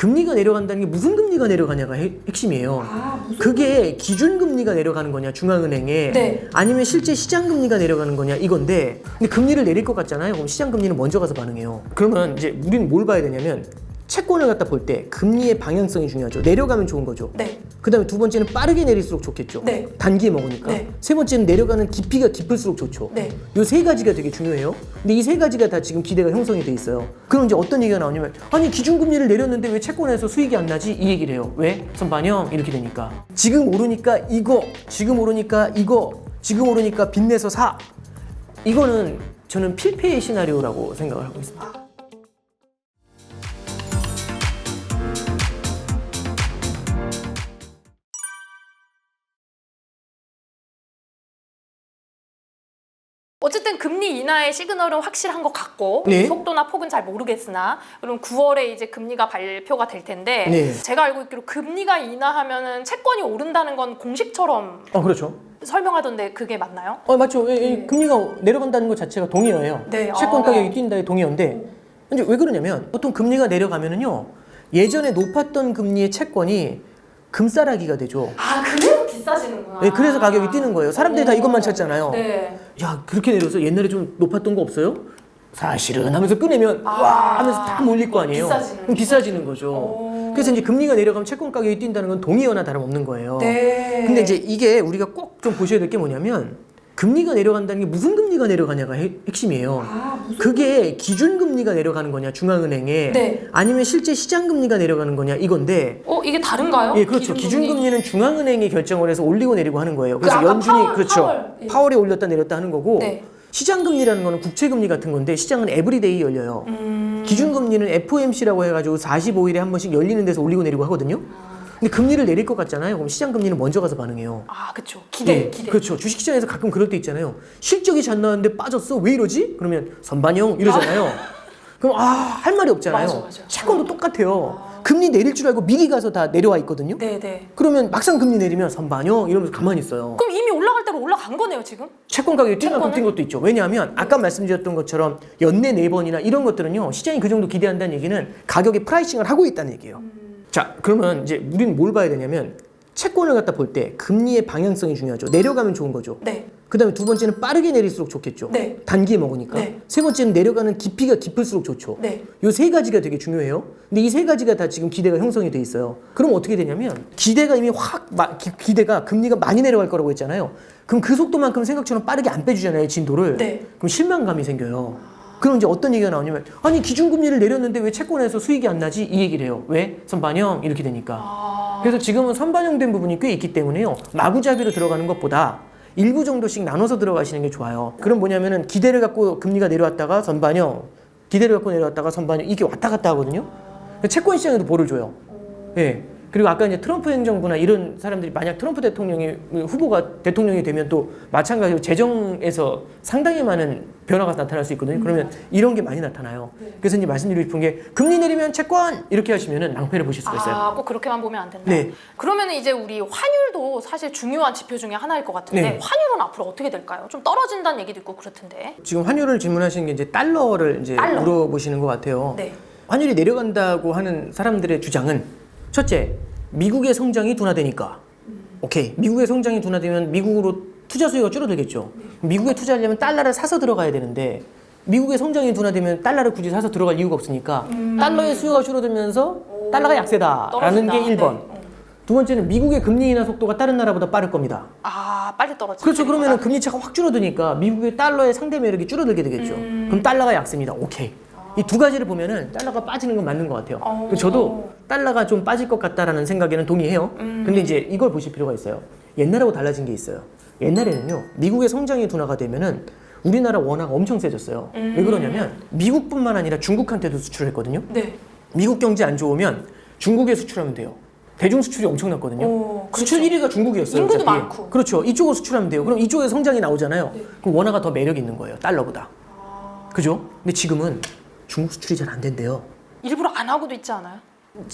금리가 내려간다는 게 무슨 금리가 내려가냐가 핵심이에요. 그게 기준금리가 내려가는 거냐 중앙은행에 네. 아니면 실제 시장금리가 내려가는 거냐 이건데, 근데 금리를 내릴 것 같잖아요. 그럼 시장금리는 먼저 가서 반응해요. 그러면 이제 우리는 뭘 봐야 되냐면 채권을 갖다 볼 때 금리의 방향성이 중요하죠. 내려가면 좋은 거죠. 네. 그 다음에 두 번째는 빠르게 내릴수록 좋겠죠. 네. 단기에 먹으니까. 네. 세 번째는 내려가는 깊이가 깊을수록 좋죠. 네. 이 세 가지가 되게 중요해요. 근데 이 세 가지가 다 지금 기대가 형성이 돼 있어요. 그럼 이제 어떤 얘기가 나오냐면, 아니 기준금리를 내렸는데 왜 채권에서 수익이 안 나지? 이 얘기를 해요. 왜? 선반영 이렇게 되니까. 지금 오르니까 이거, 지금 오르니까 이거, 지금 오르니까 빚내서 사. 이거는 저는 필패의 시나리오라고 생각을 하고 있습니다. 어쨌든 금리 인하의 시그널은 확실한 것 같고 네. 속도나 폭은 잘 모르겠으나 그럼 9월에 이제 금리가 발표가 될 텐데 네. 제가 알고 있기로 금리가 인하하면은 채권이 오른다는 건 공식처럼 그렇죠. 설명하던데 그게 맞나요? 맞죠. 금리가 내려간다는 것 자체가 동의어예요. 네. 채권 가격이 뛴다의 동의어인데, 이제 왜 그러냐면 보통 금리가 내려가면은요, 예전에 높았던 금리의 채권이 금싸라기가 되죠. 그래서 비싸지는구나. 네, 그래서 가격이 뛰는 거예요. 사람들이 다 이것만 찾잖아요. 네. 야, 그렇게 내려서 옛날에 좀 높았던 거 없어요? 사실은 하면서 꺼내면 와 하면서 다 몰릴 거 아니에요. 그럼 비싸지는 거죠. 그래서 이제 금리가 내려가면 채권 가격이 뛴다는 건 동의어나 다름없는 거예요. 네. 근데 이제 이게 우리가 꼭 좀 보셔야 될 게 뭐냐면, 금리가 내려간다는 게 무슨 금리가 내려가냐가 핵심이에요. 그게 기준금리가 내려가는 거냐 중앙은행에 네. 아니면 실제 시장금리가 내려가는 거냐 이건데, 이게 다른가요? 예, 그렇죠. 기준금리는 중앙은행이 결정을 해서 올리고 내리고 하는 거예요. 그래서 아까 연준이 파월. 예. 파월에 올렸다 내렸다 하는 거고, 네. 시장금리라는 거는 국채금리 같은 건데 시장은 에브리데이 열려요. 기준금리는 FOMC라고 해가지고 45일에 한 번씩 열리는 데서 올리고 내리고 하거든요. 근데 금리를 내릴 것 같잖아요. 그럼 시장금리는 먼저 가서 반응해요. 그렇죠. 기대. 그렇죠. 주식시장에서 가끔 그럴 때 있잖아요. 실적이 잘 나왔는데 빠졌어. 왜 이러지? 그러면 선반영 이러잖아요. 그럼 할 말이 없잖아요. 맞아. 채권도 똑같아요. 금리 내릴 줄 알고 미리 가서 다 내려와 있거든요. 네네. 그러면 막상 금리 내리면 선반영 이러면서 가만히 있어요. 그럼 이미 올라갈 대로 올라간 거네요 지금? 채권 가격이 뛴 만큼 채권은? 뛴 것도 있죠. 왜냐하면 아까 말씀드렸던 것처럼 연내 4번이나 이런 것들은요, 시장이 그 정도 기대한다는 얘기는 가격에 프라이싱을 하고 있다는 얘기예요. 자, 그러면 이제 우리는 뭘 봐야 되냐면 채권을 갖다 볼 때 금리의 방향성이 중요하죠. 내려가면 좋은 거죠. 네. 그 다음에 두 번째는 빠르게 내릴수록 좋겠죠. 네. 단기에 먹으니까. 네. 세 번째는 내려가는 깊이가 깊을수록 좋죠. 네. 이 세 가지가 되게 중요해요. 근데 이 세 가지가 다 지금 기대가 형성이 돼 있어요. 그럼 어떻게 되냐면 기대가 이미 기대가 금리가 많이 내려갈 거라고 했잖아요. 그럼 그 속도만큼 생각처럼 빠르게 안 빼주잖아요, 진도를. 네. 그럼 실망감이 생겨요. 그럼 이제 어떤 얘기가 나오냐면, 아니 기준금리를 내렸는데 왜 채권에서 수익이 안 나지? 이 얘기를 해요. 왜? 선반영 이렇게 되니까. 그래서 지금은 선반영된 부분이 꽤 있기 때문에요, 마구잡이로 들어가는 것보다 일부 정도씩 나눠서 들어가시는 게 좋아요. 그럼 뭐냐면은 기대를 갖고 금리가 내려왔다가 선반영, 기대를 갖고 내려왔다가 선반영, 이게 왔다 갔다 하거든요. 채권 시장에도 볼을 줘요. 예. 그리고 아까 이제 트럼프 행정부나 이런 사람들이 만약 트럼프 대통령이 후보가 대통령이 되면 또 마찬가지로 재정에서 상당히 많은 변화가 나타날 수 있거든요. 그러면 이런 게 많이 나타나요. 그래서 이제 말씀드리고 싶은 게, 금리 내리면 채권 이렇게 하시면은 낭패를 보실 수가 있어요. 꼭 그렇게만 보면 안 된다. 네. 그러면은 이제 우리 환율도 사실 중요한 지표 중에 하나일 것 같은데 네. 환율은 앞으로 어떻게 될까요? 좀 떨어진다는 얘기도 있고 그렇던데. 지금 환율을 질문하시는 게 이제 달러를 이제 달러. 물어보시는 것 같아요. 네. 환율이 내려간다고 하는 사람들의 주장은, 첫째, 미국의 성장이 둔화되니까. 오케이. 미국의 성장이 둔화되면 미국으로 투자 수요가 줄어들겠죠. 미국에 투자하려면 달러를 사서 들어가야 되는데, 미국의 성장이 둔화되면 달러를 굳이 사서 들어갈 이유가 없으니까 달러의 수요가 줄어들면서 달러가 약세다라는 게 1번. 두 번째는 미국의 금리 인하 속도가 다른 나라보다 빠를 겁니다. 빨리 떨어지죠. 그렇죠. 그러면 금리 차가 확 줄어드니까 미국의 달러의 상대 매력이 줄어들게 되겠죠. 그럼 달러가 약세입니다. 오케이. 이 두 가지를 보면은 달러가 빠지는 건 맞는 것 같아요. 저도 달러가 좀 빠질 것 같다라는 생각에는 동의해요. 근데 이제 이걸 보실 필요가 있어요. 옛날하고 달라진 게 있어요. 옛날에는요, 미국의 성장이 둔화가 되면은 우리나라 원화가 엄청 세졌어요. 왜 그러냐면 미국뿐만 아니라 중국한테도 수출했거든요. 네. 미국 경제 안 좋으면 중국에 수출하면 돼요. 대중 수출이 엄청났거든요. 수출 1위가 중국이었어요. 인구도 어차피. 많고. 그렇죠. 이쪽으로 수출하면 돼요. 그럼 이쪽에 성장이 나오잖아요. 그럼 원화가 더 매력 있는 거예요, 달러보다. 그죠? 근데 지금은 중국 수출이 잘 안 된대요. 일부러 안 하고도 있지 않아요?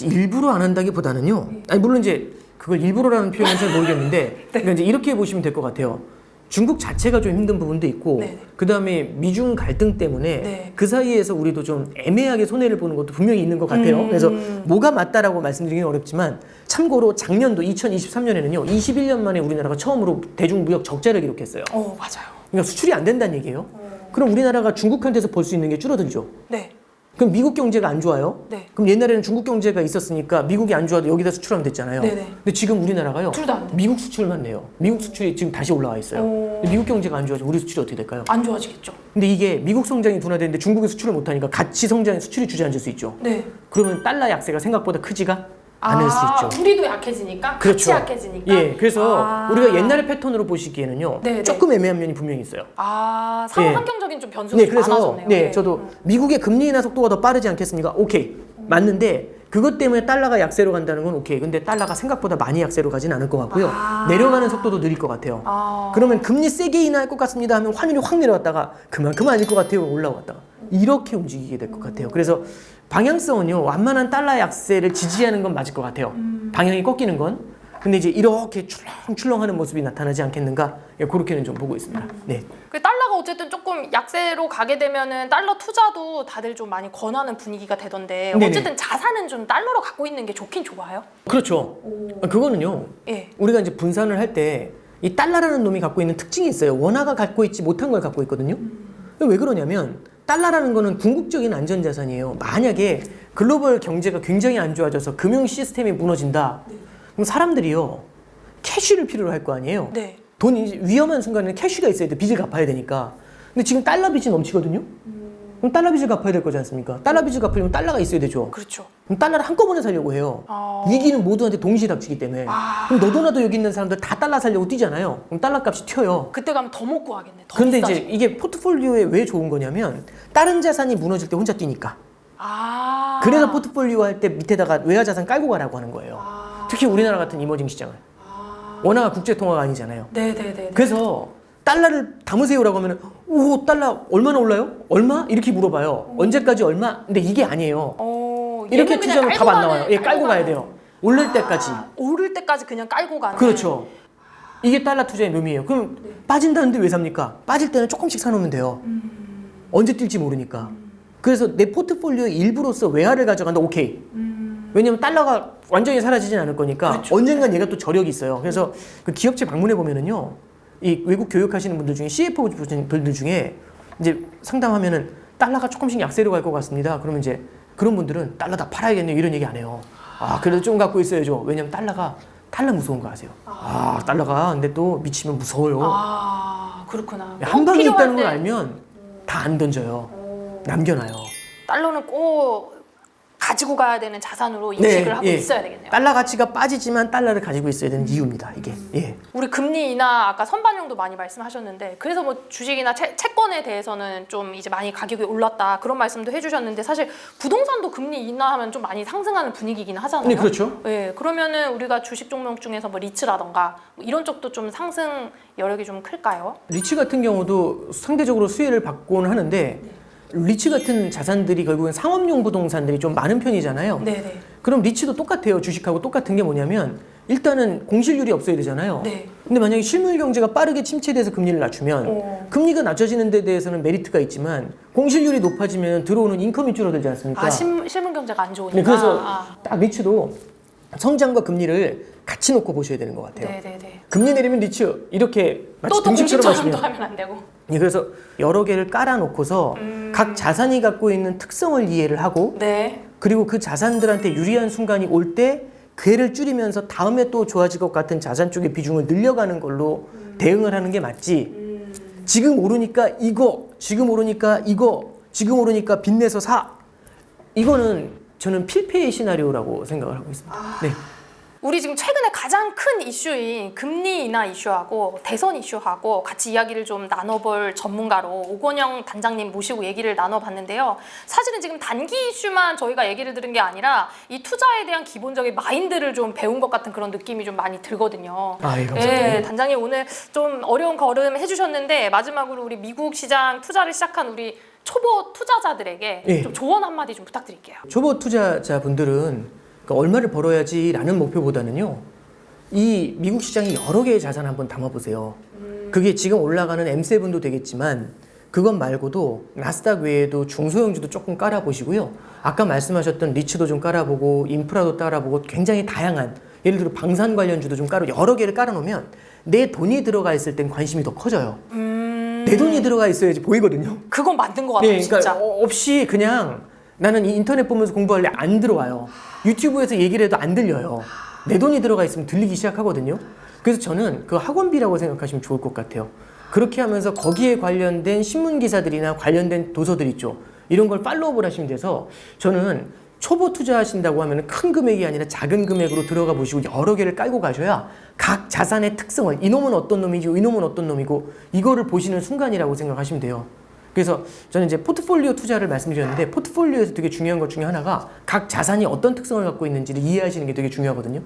일부러 안 한다기보다는요. 아니 물론 이제 그걸 일부러라는 표현은 잘 모르겠는데, 그러니까 이제 이렇게 보시면 될 것 같아요. 중국 자체가 좀 힘든 부분도 있고 네네. 그다음에 미중 갈등 때문에 네. 그 사이에서 우리도 좀 애매하게 손해를 보는 것도 분명히 있는 것 같아요. 그래서 뭐가 맞다라고 말씀드리기는 어렵지만 참고로 작년도 2023년에는요. 21년 만에 우리나라가 처음으로 대중무역 적자를 기록했어요. 맞아요. 그러니까 수출이 안 된다는 얘기예요. 그럼 우리나라가 중국한테서 벌 수 있는 게 줄어들죠. 네. 그럼 미국 경제가 안 좋아요? 네. 그럼 옛날에는 중국 경제가 있었으니까 미국이 안 좋아도 여기다 수출하면 됐잖아요. 네네. 근데 지금 우리나라가요. 둘 다 안 돼. 미국 수출만 내요. 미국 수출이 지금 다시 올라와 있어요. 근데 미국 경제가 안 좋아지면 우리 수출이 어떻게 될까요? 안 좋아지겠죠. 근데 이게 미국 성장이 둔화되는데 중국이 수출을 못하니까 같이 성장해 수출이 주저앉을 수 있죠. 네. 그러면 달러 약세가 생각보다 크지가 않을 수 있죠. 우리도 약해지니까 그렇죠. 같이 약해지니까. 예, 그래서 우리가 옛날의 패턴으로 보시기에는요. 네네. 조금 애매한 면이 분명히 있어요. 상호 예. 환경적인 좀 변수가 네, 그래서 많아졌네요. 네, 저도 미국의 금리 인하 속도가 더 빠르지 않겠습니까? 오케이. 맞는데 그것 때문에 달러가 약세로 간다는 건 오케이. 근데 달러가 생각보다 많이 약세로 가진 않을 것 같고요. 내려가는 속도도 느릴 것 같아요. 그러면 금리 세게 인하할 것 같습니다 하면 환율이 확 내려갔다가 그만큼 아닐 것 같아요. 올라왔다가 이렇게 움직이게 될 것 같아요. 그래서 방향성은요. 완만한 달러 약세를 지지하는 건 맞을 것 같아요. 방향이 꺾이는 건. 근데 이제 이렇게 출렁출렁하는 모습이 나타나지 않겠는가? 예, 그렇게는 좀 보고 있습니다. 네. 그 달러가 어쨌든 조금 약세로 가게 되면은 달러 투자도 다들 좀 많이 권하는 분위기가 되던데 네네. 어쨌든 자산은 좀 달러로 갖고 있는 게 좋긴 좋아요. 그렇죠. 그거는요. 예. 우리가 이제 분산을 할 때 이 달러라는 놈이 갖고 있는 특징이 있어요. 원화가 갖고 있지 못한 걸 갖고 있거든요. 왜 그러냐면 달러라는 거는 궁극적인 안전자산이에요. 만약에 글로벌 경제가 굉장히 안 좋아져서 금융 시스템이 무너진다. 그럼 사람들이요. 캐쉬를 필요로 할 거 아니에요. 네. 돈이 위험한 순간에는 캐쉬가 있어야 돼. 빚을 갚아야 되니까. 근데 지금 달러 빚이 넘치거든요. 그럼 달러 빚을 갚아야 될 거지 않습니까? 달러 빚을 갚으려면 달러가 있어야 되죠. 그렇죠. 그럼 달러를 한꺼번에 살려고 해요. 위기는 모두한테 동시에 닥치기 때문에. 그럼 너도 나도 여기 있는 사람들 다 달러 살려고 뛰잖아요. 그럼 달러 값이 튀어요. 그때 가면 더 못 구하겠네. 더 근데 비싸지고. 이제 이게 포트폴리오에 왜 좋은 거냐면 다른 자산이 무너질 때 혼자 뛰니까. 그래서 포트폴리오 할 때 밑에다가 외화 자산 깔고 가라고 하는 거예요. 특히 우리나라 같은 이머징 시장을. 원화가 국제 통화가 아니잖아요. 네네네. 그래서 달러를 담으세요라고 하면은 오 달러 얼마나 올라요? 얼마? 이렇게 물어봐요. 언제까지 얼마? 근데 이게 아니에요. 이렇게 얘는 그냥 투자하면 답 깔고 안 나와요. 가는- 예, 깔고 가야 돼요. 오를 때까지. 오를 때까지 그냥 깔고 가는. 그렇죠. 이게 달러 투자의 묘미예요. 그럼 빠진다는데 왜 삽니까? 빠질 때는 조금씩 사놓으면 돼요. 언제 뛸지 모르니까. 그래서 내 포트폴리오의 일부로서 외화를 가져간다. 오케이. 왜냐면 달러가 완전히 사라지진 않을 거니까 그렇죠. 언젠간 얘가 또 저력이 있어요. 그래서 그 기업체 방문해 보면은요, 이 외국 교육하시는 분들 중에 CFO 분들 중에 이제 상담하면은 달러가 조금씩 약세로 갈 것 같습니다. 그러면 이제 그런 분들은 달러 다 팔아야겠네요. 이런 얘기 안 해요. 그래도 좀 갖고 있어야죠. 왜냐면 달러 무서운 거 아세요? 달러가 근데 또 미치면 무서워요. 그렇구나. 한 꼭 방에 필요할 있다는 걸 때 알면 다 안 던져요. 남겨놔요. 달러는 꼭 가지고 가야 되는 자산으로 인식을 하고 있어야 되겠네요. 달러 가치가 빠지지만 달러를 가지고 있어야 되는 이유입니다. 이게. 예. 우리 금리 인하 아까 선반영도 많이 말씀하셨는데 그래서 뭐 주식이나 채권에 대해서는 좀 이제 많이 가격이 올랐다 그런 말씀도 해주셨는데 사실 부동산도 금리 인하하면 좀 많이 상승하는 분위기긴 하잖아요. 네, 그렇죠. 예, 그러면은 우리가 주식 종목 중에서 뭐 리츠라던가 뭐 이런 쪽도 좀 상승 여력이 좀 클까요? 리츠 같은 경우도 상대적으로 수혜를 받곤 하는데 리츠 같은 자산들이 결국은 상업용 부동산들이 좀 많은 편이잖아요. 네네. 그럼 리츠도 똑같아요. 주식하고 똑같은 게 뭐냐면 일단은 공실률이 없어야 되잖아요. 네. 근데 만약에 실물 경제가 빠르게 침체돼서 금리를 낮추면 금리가 낮춰지는 데 대해서는 메리트가 있지만 공실률이 높아지면 들어오는 인컴이 줄어들지 않습니까? 실물 경제가 안 좋으니까. 네, 그래서 딱 리츠도 성장과 금리를 같이 놓고 보셔야 되는 것 같아요. 네네네. 금리 내리면 리츠 이렇게 마치 또 등식처럼 공식처럼 또 하시면 하면 안 되고. 예, 그래서 여러 개를 깔아놓고서 각 자산이 갖고 있는 특성을 이해를 하고 네. 그리고 그 자산들한테 유리한 순간이 올 때 그애를 줄이면서 다음에 또 좋아질 것 같은 자산 쪽의 비중을 늘려가는 걸로 대응을 하는 게 맞지. 지금 오르니까 이거, 지금 오르니까 이거, 지금 오르니까 빚내서 사. 이거는 저는 필패의 시나리오라고 생각을 하고 있습니다. 네. 우리 지금 최근에 가장 큰 이슈인 금리 인하 이슈하고 대선 이슈하고 같이 이야기를 좀 나눠볼 전문가로 오건영 단장님 모시고 얘기를 나눠봤는데요. 사실은 지금 단기 이슈만 저희가 얘기를 들은 게 아니라 이 투자에 대한 기본적인 마인드를 좀 배운 것 같은 그런 느낌이 좀 많이 들거든요. 예, 감사합니다. 네, 단장님 오늘 좀 어려운 걸음 해주셨는데 마지막으로 우리 미국 시장 투자를 시작한 우리 초보 투자자들에게 예. 좀 조언 한마디 좀 부탁드릴게요. 초보 투자자분들은 그러니까 얼마를 벌어야지라는 목표보다는요. 이 미국 시장에 여러 개의 자산을 한번 담아보세요. 그게 지금 올라가는 M7도 되겠지만 그것 말고도 나스닥 외에도 중소형주도 조금 깔아보시고요. 아까 말씀하셨던 리츠도 좀 깔아보고 인프라도 깔아보고 굉장히 다양한 예를 들어 방산 관련주도 좀 여러 개를 깔아놓으면 내 돈이 들어가 있을 땐 관심이 더 커져요. 내 돈이 들어가 있어야지 보이거든요. 그건 맞는 것 같아요, 네, 그러니까 진짜. 없이 그냥 나는 이 인터넷 보면서 공부할래 안 들어와요. 유튜브에서 얘기를 해도 안 들려요. 내 돈이 들어가 있으면 들리기 시작하거든요. 그래서 저는 그 학원비라고 생각하시면 좋을 것 같아요. 그렇게 하면서 거기에 관련된 신문 기사들이나 관련된 도서들 있죠. 이런 걸 팔로우를 하시면 돼서 저는 초보 투자하신다고 하면 큰 금액이 아니라 작은 금액으로 들어가 보시고 여러 개를 깔고 가셔야 각 자산의 특성을 이놈은 어떤 놈이고 이놈은 어떤 놈이고 이거를 보시는 순간이라고 생각하시면 돼요. 그래서 저는 이제 포트폴리오 투자를 말씀드렸는데 포트폴리오에서 되게 중요한 것 중에 하나가 각 자산이 어떤 특성을 갖고 있는지를 이해하시는 게 되게 중요하거든요.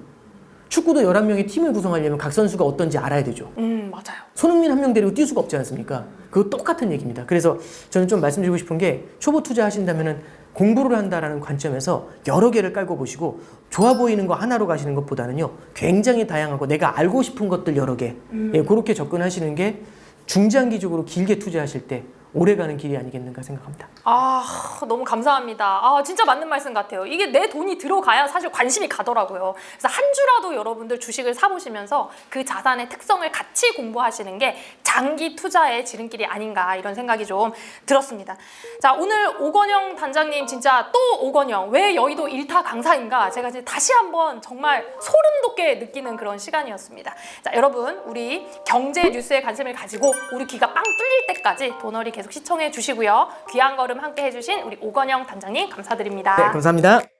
축구도 11명의 팀을 구성하려면 각 선수가 어떤지 알아야 되죠. 맞아요. 손흥민 한 명 데리고 뛸 수가 없지 않습니까? 그거 똑같은 얘기입니다. 그래서 저는 좀 말씀드리고 싶은 게 초보 투자하신다면은 공부를 한다라는 관점에서 여러 개를 깔고 보시고 좋아 보이는 거 하나로 가시는 것보다는요 굉장히 다양하고 내가 알고 싶은 것들 여러 개 예, 그렇게 접근하시는 게 중장기적으로 길게 투자하실 때 오래가는 길이 아니겠는가 생각합니다. 아, 너무 감사합니다. 아, 진짜 맞는 말씀 같아요. 이게 내 돈이 들어가야 사실 관심이 가더라고요. 그래서 한 주라도 여러분들 주식을 사보시면서 그 자산의 특성을 같이 공부하시는 게 장기 투자의 지름길이 아닌가 이런 생각이 좀 들었습니다. 자, 오늘 오건영 단장님 진짜 또 오건영 왜 여의도 1타 강사인가 제가 이제 다시 한번 정말 소름 돋게 느끼는 그런 시간이었습니다. 자, 여러분 우리 경제 뉴스에 관심을 가지고 우리 귀가 빵 뚫릴 때까지 도너리 계속 시청해 주시고요. 귀한 걸음 함께 해주신 우리 오건영 단장님 감사드립니다. 네, 감사합니다.